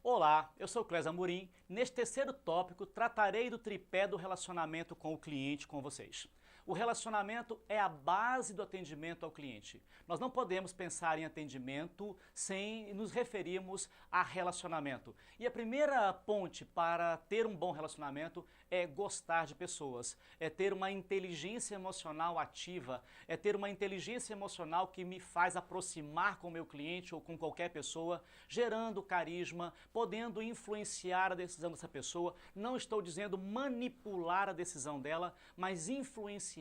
Olá, eu sou Clésio Amorim. Neste terceiro tópico, tratarei do tripé do relacionamento com o cliente com vocês. O relacionamento é a base do atendimento ao cliente. Nós não podemos pensar em atendimento sem nos referirmos a relacionamento. E a primeira ponte para ter um bom relacionamento é gostar de pessoas, é ter uma inteligência emocional ativa, é ter uma inteligência emocional que me faz aproximar com o meu cliente ou com qualquer pessoa, gerando carisma, podendo influenciar a decisão dessa pessoa. Não estou dizendo manipular a decisão dela, mas influenciar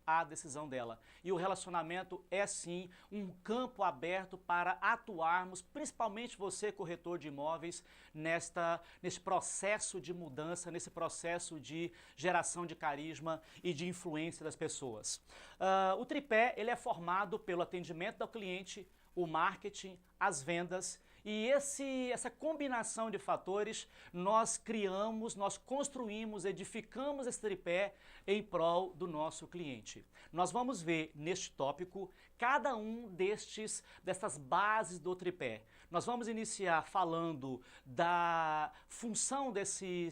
a decisão dela. E o relacionamento é sim um campo aberto para atuarmos, principalmente você, corretor de imóveis, nesse processo de mudança, nesse processo de geração de carisma e de influência das pessoas. O tripé ele é formado pelo atendimento ao cliente, o marketing, as vendas, e essa combinação de fatores nós criamos, nós construímos, edificamos esse tripé em prol do nosso cliente. Nós vamos ver neste tópico cada um dessas bases do tripé. Nós vamos iniciar falando da função desse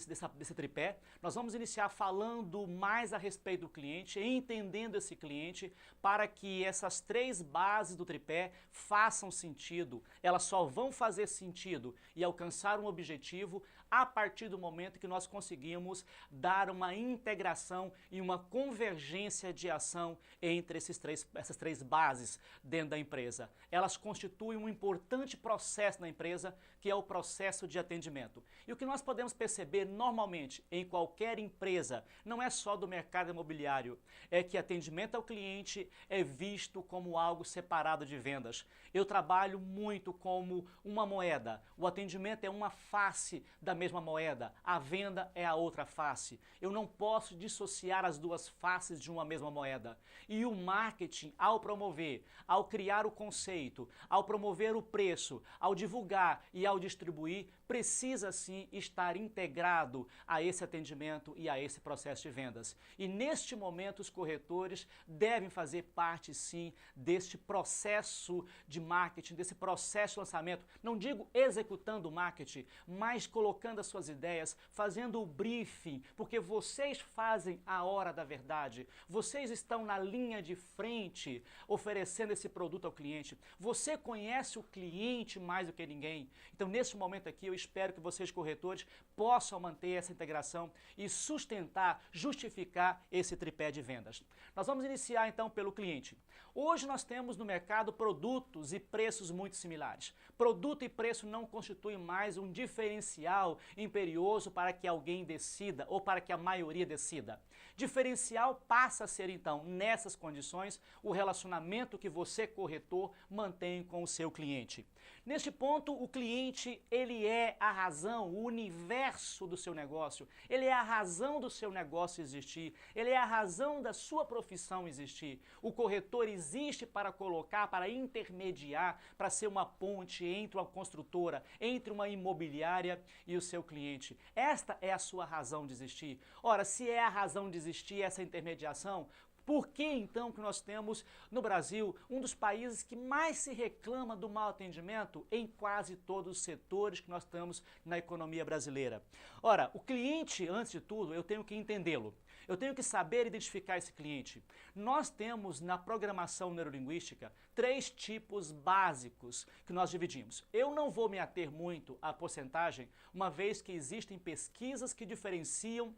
tripé, nós vamos iniciar falando mais a respeito do cliente, entendendo esse cliente, para que essas três bases do tripé façam sentido. Elas só vão fazer sentido e alcançar um objetivo a partir do momento que nós conseguimos dar uma integração e uma convergência de ação entre essas três bases dentro da empresa. Elas constituem um importante processo na empresa, que é o processo de atendimento. E o que nós podemos perceber normalmente em qualquer empresa, não é só do mercado imobiliário, é que atendimento ao cliente é visto como algo separado de vendas. Eu trabalho muito como uma moeda. O atendimento é uma face da mesma moeda. A venda é a outra face. Eu não posso dissociar as duas faces de uma mesma moeda. E o marketing, ao promover, ao criar o conceito, ao promover o preço, ao divulgar e ao distribuir, precisa sim estar integrado a esse atendimento e a esse processo de vendas. E neste momento os corretores devem fazer parte sim deste processo de marketing, desse processo de lançamento. Não digo executando o marketing, mas colocando as suas ideias, fazendo o briefing, porque vocês fazem a hora da verdade. Vocês estão na linha de frente oferecendo esse produto ao cliente. Você conhece o cliente mais do que ninguém. Então, nesse momento aqui, eu espero que vocês, corretores, possam manter essa integração e sustentar, justificar esse tripé de vendas. Nós vamos iniciar então pelo cliente. Hoje nós temos no mercado produtos e preços muito similares. Produto e preço não constituem mais um diferencial imperioso para que alguém decida ou para que a maioria decida. Diferencial passa a ser então, nessas condições, o relacionamento que você, corretor, mantém com o seu cliente. Neste ponto, o cliente, ele é a razão, o universo do seu negócio, ele é a razão do seu negócio existir, ele é a razão da sua profissão existir. O corretor existe para colocar, para intermediar, para ser uma ponte entre uma construtora, entre uma imobiliária e o seu cliente. Esta é a sua razão de existir. Ora, se é a razão de existir essa intermediação, por que então que nós temos no Brasil um dos países que mais se reclama do mau atendimento em quase todos os setores que nós temos na economia brasileira? Ora, o cliente, antes de tudo, eu tenho que entendê-lo. Eu tenho que saber identificar esse cliente. Nós temos na programação neurolinguística três tipos básicos que nós dividimos. Eu não vou me ater muito à porcentagem, uma vez que existem pesquisas que diferenciam,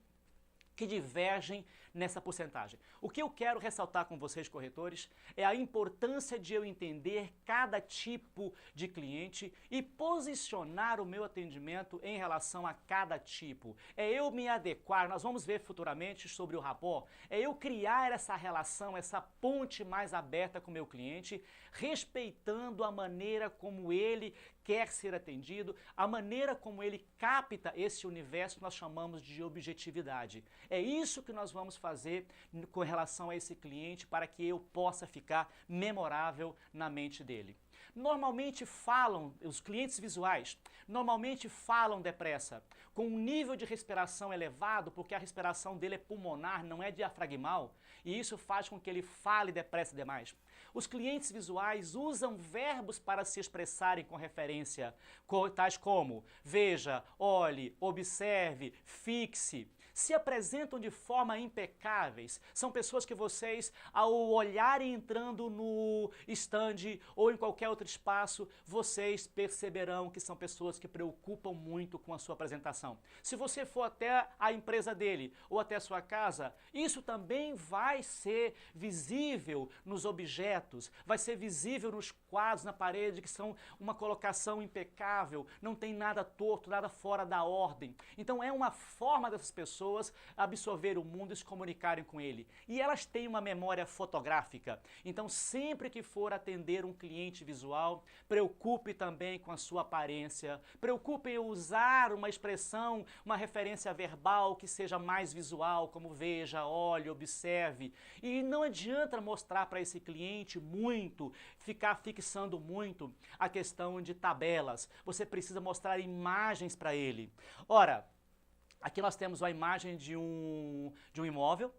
que divergem nessa porcentagem. O que eu quero ressaltar com vocês, corretores, é a importância de eu entender cada tipo de cliente e posicionar o meu atendimento em relação a cada tipo. É eu me adequar, nós vamos ver futuramente sobre o rapport, é eu criar essa relação, essa ponte mais aberta com o meu cliente, respeitando a maneira como ele quer ser atendido, a maneira como ele capta esse universo que nós chamamos de objetividade. É isso que nós vamos fazer com relação a esse cliente para que eu possa ficar memorável na mente dele. Normalmente falam, os clientes visuais, normalmente falam depressa, com um nível de respiração elevado, porque a respiração dele é pulmonar, não é diafragmal, e isso faz com que ele fale depressa demais. Os clientes visuais usam verbos para se expressarem com referência, tais como veja, olhe, observe, fixe. Se apresentam de forma impecáveis. São pessoas que vocês, ao olharem entrando no stand ou em qualquer outro espaço, vocês perceberão que são pessoas que preocupam muito com a sua apresentação. Se você for até a empresa dele ou até a sua casa, isso também vai ser visível nos objetos, vai ser visível nos quadros na parede, que são uma colocação impecável, não tem nada torto, nada fora da ordem. Então é uma forma dessas pessoas absorver o mundo e se comunicarem com ele. E elas têm uma memória fotográfica. Então sempre que for atender um cliente visual, preocupe também com a sua aparência, preocupe em usar uma expressão, uma referência verbal que seja mais visual, como veja, olhe, observe. E não adianta mostrar para esse cliente muito, ficar fixando muito a questão de tabelas. Você precisa mostrar imagens para ele. Ora, aqui nós temos a imagem de um imóvel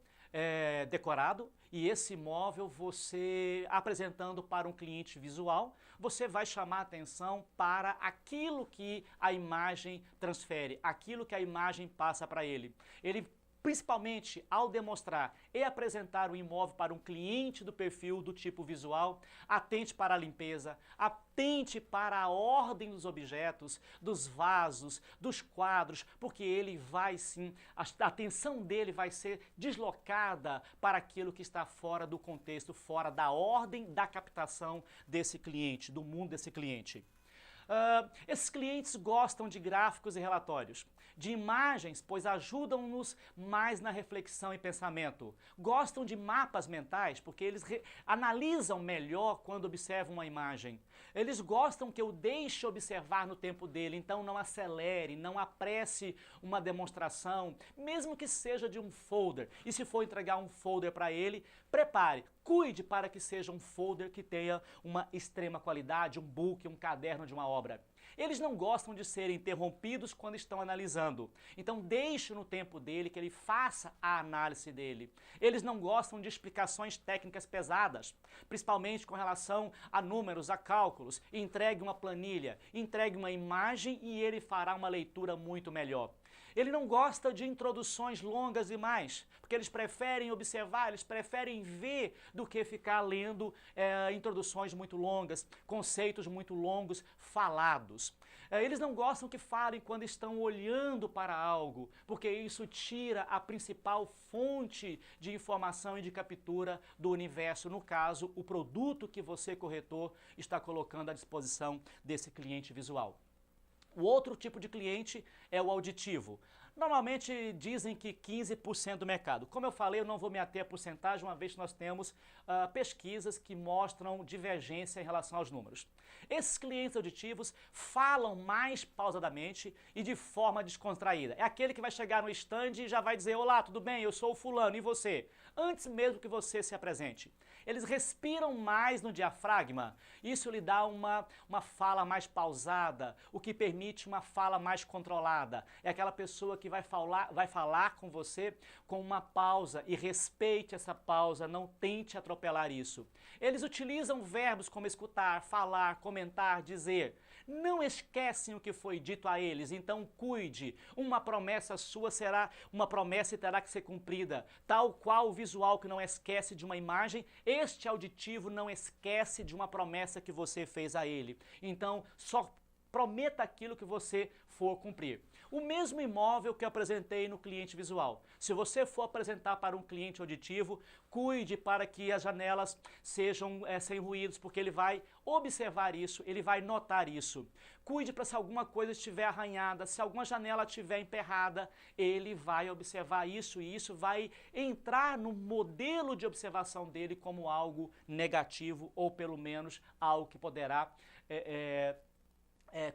decorado, e esse imóvel você apresentando para um cliente visual, você vai chamar a atenção para aquilo que a imagem transfere, aquilo que a imagem passa para ele. Ele principalmente ao demonstrar e apresentar o imóvel para um cliente do perfil do tipo visual, atente para a limpeza, atente para a ordem dos objetos, dos vasos, dos quadros, porque ele vai sim, a atenção dele vai ser deslocada para aquilo que está fora do contexto, fora da ordem da captação desse cliente, do mundo desse cliente. Esses clientes gostam de gráficos e relatórios, de imagens, pois ajudam-nos mais na reflexão e pensamento. Gostam de mapas mentais, porque eles analisam melhor quando observam uma imagem. Eles gostam que eu deixe observar no tempo dele, então não acelere, não apresse uma demonstração, mesmo que seja de um folder. E se for entregar um folder para ele, prepare, cuide para que seja um folder que tenha uma extrema qualidade, um book, um caderno de uma obra. Eles não gostam de serem interrompidos quando estão analisando. Então deixe no tempo dele que ele faça a análise dele. Eles não gostam de explicações técnicas pesadas, principalmente com relação a números, a cálculos. Entregue uma planilha, entregue uma imagem e ele fará uma leitura muito melhor. Ele não gosta de introduções longas demais, porque eles preferem observar, eles preferem ver do que ficar lendo introduções muito longas, conceitos muito longos, falados. Eles não gostam que falem quando estão olhando para algo, porque isso tira a principal fonte de informação e de captura do universo, no caso, o produto que você, corretor, está colocando à disposição desse cliente visual. O outro tipo de cliente é o auditivo. Normalmente dizem que 15% do mercado. Como eu falei, eu não vou me ater à porcentagem, uma vez que nós temos pesquisas que mostram divergência em relação aos números. Esses clientes auditivos falam mais pausadamente e de forma descontraída. É aquele que vai chegar no stand e já vai dizer: olá, tudo bem? Eu sou o fulano, e você? Antes mesmo que você se apresente. Eles respiram mais no diafragma, isso lhe dá uma fala mais pausada, o que permite uma fala mais controlada. É aquela pessoa que vai falar com você com uma pausa, e respeite essa pausa, não tente atropelar isso. Eles utilizam verbos como escutar, falar, comentar, dizer. Não esquecem o que foi dito a eles, então cuide. Uma promessa sua será uma promessa e terá que ser cumprida. Tal qual o visual que não esquece de uma imagem, este auditivo não esquece de uma promessa que você fez a ele. Então, só prometa aquilo que você for cumprir. O mesmo imóvel que eu apresentei no cliente visual. Se você for apresentar para um cliente auditivo, cuide para que as janelas sejam sem ruídos, porque ele vai observar isso, ele vai notar isso. Cuide para se alguma coisa estiver arranhada, se alguma janela estiver emperrada, ele vai observar isso, e isso vai entrar no modelo de observação dele como algo negativo, ou pelo menos algo que poderá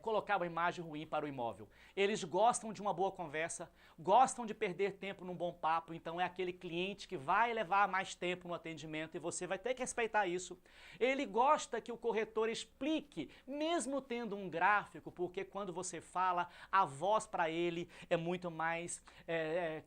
colocar uma imagem ruim para o imóvel. Eles gostam de uma boa conversa, gostam de perder tempo num bom papo, então é aquele cliente que vai levar mais tempo no atendimento e você vai ter que respeitar isso. Ele gosta que o corretor explique, mesmo tendo um gráfico, porque quando você fala, a voz para ele é muito mais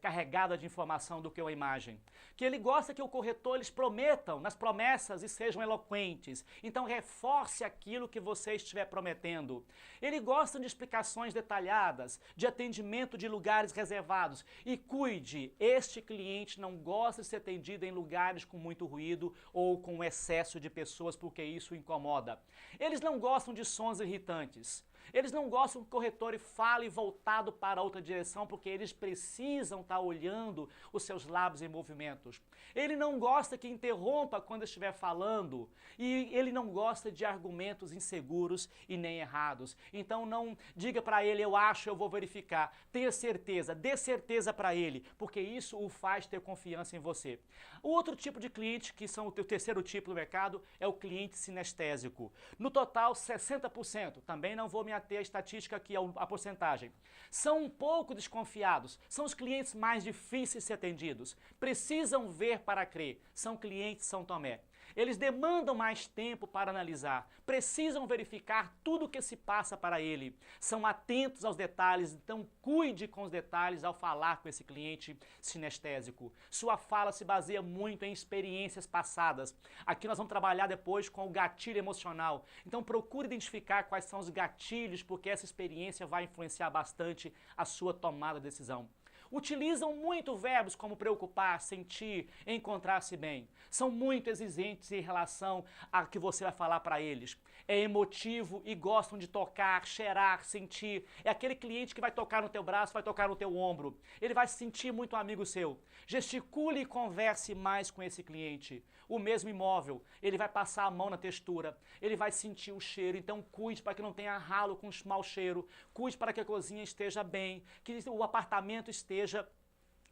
carregada de informação do que uma imagem. Que ele gosta que o corretor eles prometam nas promessas e sejam eloquentes, então reforce aquilo que você estiver prometendo. Ele gosta de explicações detalhadas, de atendimento de lugares reservados. E cuide, este cliente não gosta de ser atendido em lugares com muito ruído ou com excesso de pessoas, porque isso o incomoda. Eles não gostam de sons irritantes. Eles não gostam que o corretor fale voltado para outra direção, porque eles precisam estar olhando os seus lábios em movimentos. Ele não gosta que interrompa quando estiver falando e ele não gosta de argumentos inseguros e nem errados. Então não diga para ele, eu acho, eu vou verificar. Tenha certeza, dê certeza para ele, porque isso o faz ter confiança em você. O outro tipo de cliente, que são o terceiro tipo do mercado, é o cliente sinestésico. No total, 60%. Também não vou me ater a estatística aqui, a porcentagem. São um pouco desconfiados. São os clientes mais difíceis de ser atendidos. Precisam ver para crer. São clientes São Tomé. Eles demandam mais tempo para analisar, precisam verificar tudo o que se passa para ele, são atentos aos detalhes, então cuide com os detalhes ao falar com esse cliente sinestésico. Sua fala se baseia muito em experiências passadas. Aqui nós vamos trabalhar depois com o gatilho emocional, então procure identificar quais são os gatilhos, porque essa experiência vai influenciar bastante a sua tomada de decisão. Utilizam muito verbos como preocupar, sentir, encontrar-se bem. São muito exigentes em relação a que você vai falar para eles. É emotivo e gostam de tocar, cheirar, sentir. É aquele cliente que vai tocar no teu braço, vai tocar no teu ombro. Ele vai se sentir muito amigo seu. Gesticule e converse mais com esse cliente. O mesmo imóvel, ele vai passar a mão na textura, ele vai sentir o cheiro, então cuide para que não tenha ralo com mau cheiro, cuide para que a cozinha esteja bem, que o apartamento esteja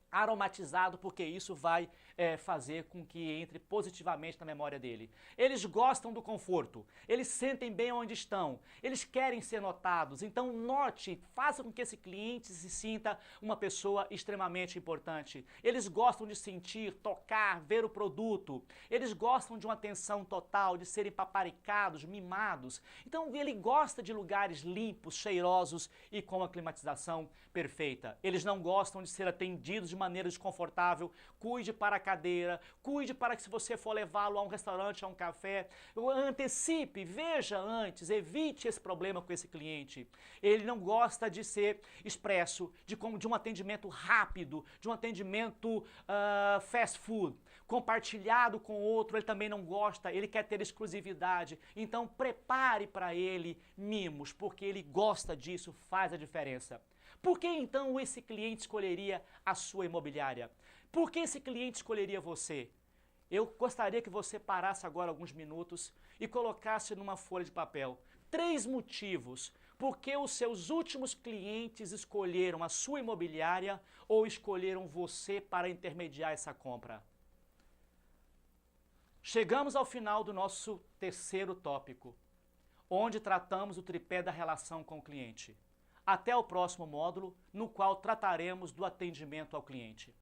aromatizado, porque isso vai fazer com que entre positivamente na memória dele. Eles gostam do conforto, eles sentem bem onde estão, eles querem ser notados, então note, faça com que esse cliente se sinta uma pessoa extremamente importante. Eles gostam de sentir, tocar, ver o produto, eles gostam de uma atenção total, de serem paparicados, mimados. Então ele gosta de lugares limpos, cheirosos e com a climatização perfeita. Eles não gostam de ser atendidos de maneira desconfortável. Cuide para a cadeira, cuide para que se você for levá-lo a um restaurante, a um café, antecipe, veja antes, evite esse problema com esse cliente. Ele não gosta de ser expresso, de um atendimento rápido, de um atendimento fast food, compartilhado com outro, ele também não gosta, ele quer ter exclusividade. Então prepare para ele mimos, porque ele gosta disso, faz a diferença. Por que então esse cliente escolheria a sua imobiliária? Por que esse cliente escolheria você? Eu gostaria que você parasse agora alguns minutos e colocasse numa folha de papel 3 motivos por que os seus últimos clientes escolheram a sua imobiliária ou escolheram você para intermediar essa compra. Chegamos ao final do nosso terceiro tópico, onde tratamos o tripé da relação com o cliente. Até o próximo módulo, no qual trataremos do atendimento ao cliente.